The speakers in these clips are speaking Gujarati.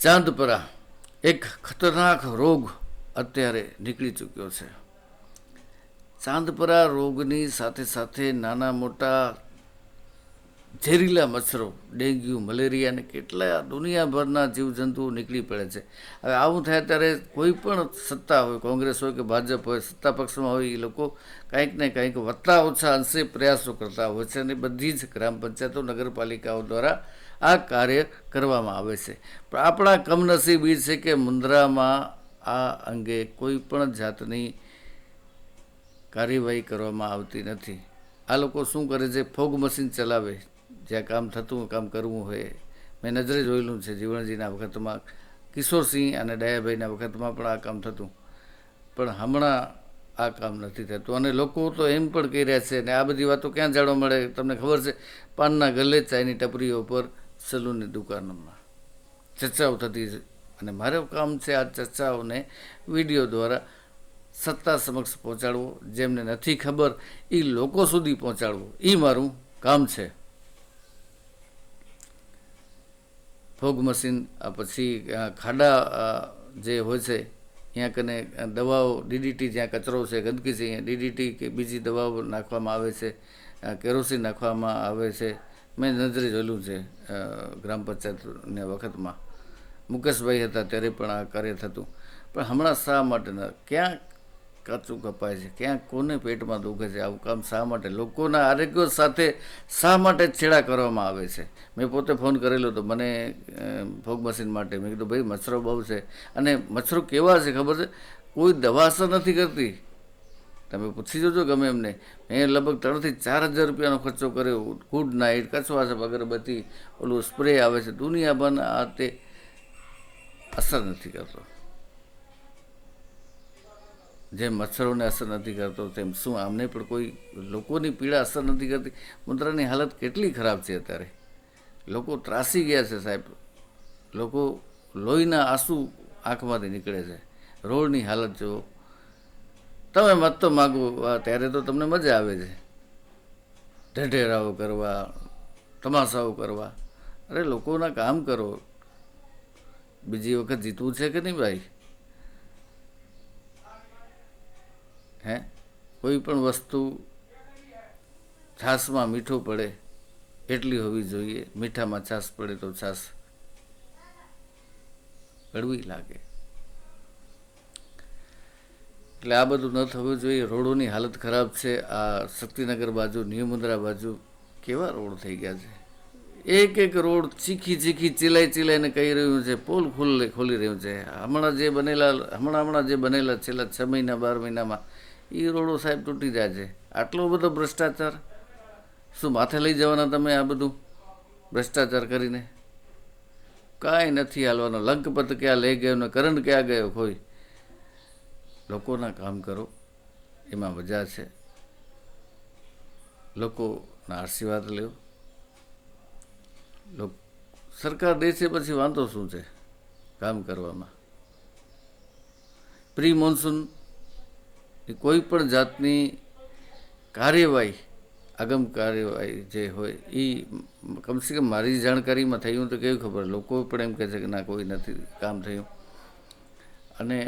ચાંદપરા એક ખતરનાક રોગ અત્યારે નીકળી ચૂક્યો છે. ચાંદપરા રોગની સાથે સાથે નાના મોટા ઝેરીલા મચ્છરો, ડેન્ગ્યુ, મલેરિયા અને કેટલા દુનિયાભરના જીવજંતુઓ નીકળી પડે છે. હવે આવું થાય ત્યારે કોઈ પણ સત્તા હોય, કોંગ્રેસ હોય કે ભાજપ હોય, સત્તા પક્ષમાં હોય, એ લોકો કંઈક ને કંઈક વધતા ઓછા અંશે પ્રયાસો કરતા હોય છે અને બધી જ ગ્રામ પંચાયતો, નગરપાલિકાઓ દ્વારા આ કાર્ય કરવામાં આવે છે. પણ આપણા કમનસીબ એ છે કે મુન્દ્રામાં આ અંગે કોઈ પણ જાતની કાર્યવાહી કરવામાં આવતી નથી. આ લોકો શું કરે છે? ફોગ મશીન ચલાવે. જ્યાં કામ થતું કામ કરવું હોય, મેં નજરે જોયેલું છે. જીવણજીના વખતમાં, કિશોરસિંહ અને દયાભાઈના વખતમાં પણ આ કામ થતું, પણ હમણાં આ કામ નથી થતું. અને લોકો તો એમ પણ કહી રહ્યા છે, ને આ બધી વાતો ક્યાં જાણવા મળે? તમને ખબર છે, પાનના ગલ્લે, ચાયની ટપરીઓ પર, સલૂનની દુકાનોમાં ચર્ચાઓ થતી છે. અને મારું કામ છે આ ચર્ચાઓને વિડીયો દ્વારા સત્તા સમક્ષ પહોંચાડવો, જેમને નથી ખબર એ લોકો સુધી પહોંચાડવો, એ મારું કામ છે. ફોગ મશીન, પછી ખાડા જે હોય છે ત્યાં કને દવાઓ, ડીડીટી, જ્યાં કચરો છે, ગંદકી છે, અહીંયા ડીડીટી કે બીજી દવાઓ નાખવામાં આવે છે, કેરોસીન નાખવામાં આવે છે. મેં નજરે જોયેલું છે. ગ્રામ પંચાયતના વખતમાં મુકેશભાઈ હતા ત્યારે પણ આ કાર્ય થતું. પણ હમણાં શા માટે ક્યાં કાચું કપાય છે? ક્યાં કોને પેટમાં દુખે છે? આવું કામ શા માટે? લોકોના આરોગ્ય સાથે શા માટે છેડા કરવામાં આવે છે? મેં પોતે ફોન કરેલો હતો મને ફોગ મશીન માટે. મેં કીધું ભાઈ મચ્છરો બહુ છે, અને મચ્છરો કેવા છે ખબર છે? કોઈ દવા અસર નથી કરતી. તમે પૂછી જોજો ગમે એમને. મેં લગભગ 3,000 થી 4,000 રૂપિયાનો ખર્ચો કર્યો. ગુડ નાઇટ, કચવા છે, અગરબત્તી, ઓલું સ્પ્રે આવે છે, દુનિયાભરના આ તે અસર નથી કરતો. જેમ મચ્છરોને અસર નથી કરતો, તેમ શું આમને પણ કોઈ લોકોની પીડા અસર નથી કરતી? મુન્દ્રાની હાલત કેટલી ખરાબ છે અત્યારે. લોકો ત્રાસી ગયા છે સાહેબ. લોકો લોહીના આંસુ આંખમાંથી નીકળે છે. રોડની હાલત જુઓ. તમે મત તો માગો ત્યારે તો તમને મજા આવે છે, ઢેઢેરાઓ કરવા, તમાશાઓ કરવા. અરે લોકોના કામ કરો. બીજી વખત જીતવું છે કે નહીં ભાઈ? હે, કોઈ પણ વસ્તુ છાશમાં મીઠું પડે એટલી હોવી જોઈએ. મીઠામાં છાશ પડે તો છાશ કડવી લાગે. એટલે આ બધું ન થવું જોઈએ. રોડોની હાલત ખરાબ છે. આ શક્તિનગર બાજુ, ન્યૂ મુન્દ્રા બાજુ કેવા રોડ થઈ ગયા છે. એક એક રોડ ચીખી ચિલાઈને કહી રહ્યું છે, પોલ ખોલી રહ્યું છે. હમણાં જે બનેલા છેલ્લા 6 મહિના 12 મહિનામાં એ રોડો સાહેબ તૂટી જાય છે. આટલો બધો ભ્રષ્ટાચાર શું માથે લઈ જવાના તમે? આ બધું ભ્રષ્ટાચાર કરીને કાંઈ નથી હાલવાનો. લંકપત ક્યાં લઈ ગયો ને કરંટ ક્યાં ગયો કોઈ. લોકોના કામ કરો, એમાં મજા છે. લોકોના આશીર્વાદ લ્યો. સરકાર દે છે પછી વાંધો શું છે કામ કરવામાં? પ્રી મોન્સૂન કોઈ પણ જાતની કાર્યવાહી, આગમ કાર્યવાહી જે હોય એ કમસે કમ મારી જાણકારીમાં થયું તો કેવી ખબર. લોકો પણ એમ કહે છે કે ના, કોઈ નથી કામ થયું. અને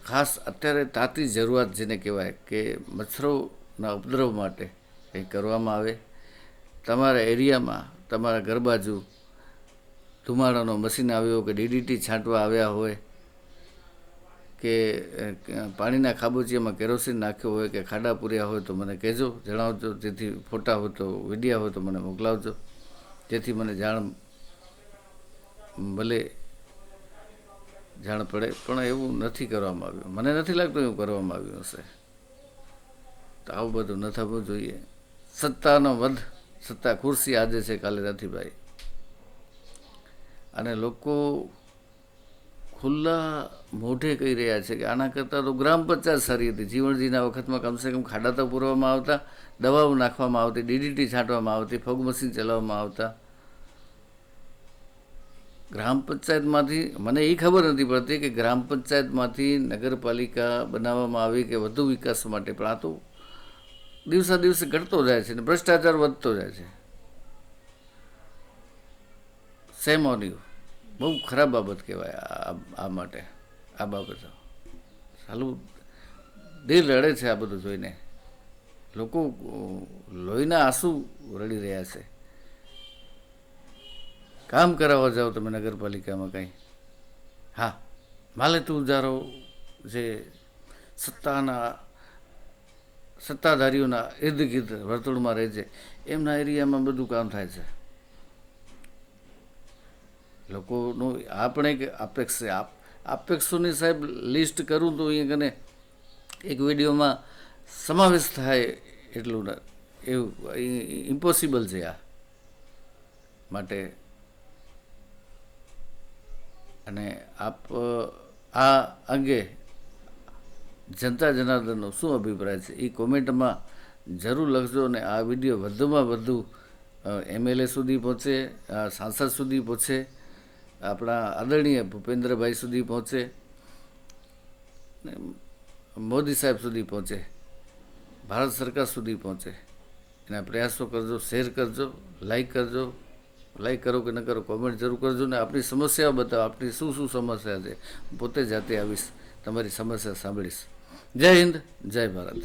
ખાસ અત્યારે તાતી જરૂરિયાત જેને કહેવાય કે મચ્છરોના ઉપદ્રવ માટે કંઈક કરવામાં આવે. તમારા એરિયામાં, તમારા ઘર બાજુ ધુમાડાનો મશીન આવ્યો કે ડીડીટી છાંટવા આવ્યા હોય કે પાણીના ખાબોચિયામાં કેરોસીન નાખ્યો હોય કે ખાડા પૂર્યા હોય તો મને કહેજો, જણાવજો. જેથી ફોટા હોય તો, વિડીયા હોય તો મને મોકલાવજો, જેથી મને ભલે જાણ પડે. પણ એવું નથી કરવામાં આવ્યું. મને નથી લાગતું એવું કરવામાં આવ્યું હશે. તો આવું બધું ન થવું જોઈએ. સત્તાનો વધ, સત્તા ખુરશી આજે છે, કાલે નથી ભાઈ. અને લોકો ખુલ્લા મોઢે કહી રહ્યા છે કે આના કરતાં તો ગ્રામ પંચાયત સારી હતી. જીવણજીના વખતમાં કમસે કમ ખાડા તો પૂરવામાં આવતા, દવાઓ નાખવામાં આવતી, ડીડીટી છાંટવામાં આવતી, ફોગ મશીન ચલાવવામાં આવતા. ગ્રામ પંચાયતમાંથી મને એ ખબર નથી પડતી કે ગ્રામ પંચાયતમાંથી નગરપાલિકા બનાવવામાં આવી કે વધુ વિકાસ માટે. પણ આ તો દિવસે દિવસે ઘટતો જાય છે ને ભ્રષ્ટાચાર વધતો જાય છે. Shame on you. બહુ ખરાબ બાબત કહેવાય આ માટે. આ બાબત સાલું દિલ રડે છે આ બધું જોઈને. લોકો લોહીના આંસુ રડી રહ્યા છે. કામ કરાવવા જાઓ તમે નગરપાલિકામાં કંઈ, હા માલે તું ઉજારો જે સત્તાધારીઓના ઇર્દ ગિર્દ વર્તુળમાં રહે છે એમના એરિયામાં બધું કામ થાય છે. લોકોનું આપણે એક અપેક્ષોની સાહેબ લિસ્ટ કરું તો અહીંયા કને એક વિડીયોમાં સમાવેશ થાય એટલું એવું ઇમ્પોસિબલ છે આ માટે. અને આ અંગે જનતા જનાર્દનનો શું અભિપ્રાય છે એ કોમેન્ટમાં જરૂર લખજો. અને આ વિડીયો વધુમાં વધુ MLA સુધી પહોંચે, સાંસદ સુધી પહોંચે, આપણા આદરણીય ભૂપેન્દ્રભાઈ સુધી પહોંચે, મોદી સાહેબ સુધી પહોંચે, ભારત સરકાર સુધી પહોંચે. એના પ્રયાસો કરજો, શેર કરજો, લાઈક કરજો. લાઈક કરો કે ન કરો, કોમેન્ટ જરૂર કરજો. ને આપણી સમસ્યાઓ બતાવો, આપણી શું શું સમસ્યા છે. પોતે જાતે આવીશ, તમારી સમસ્યા સાંભળીશ. જય હિન્દ, જય ભારત.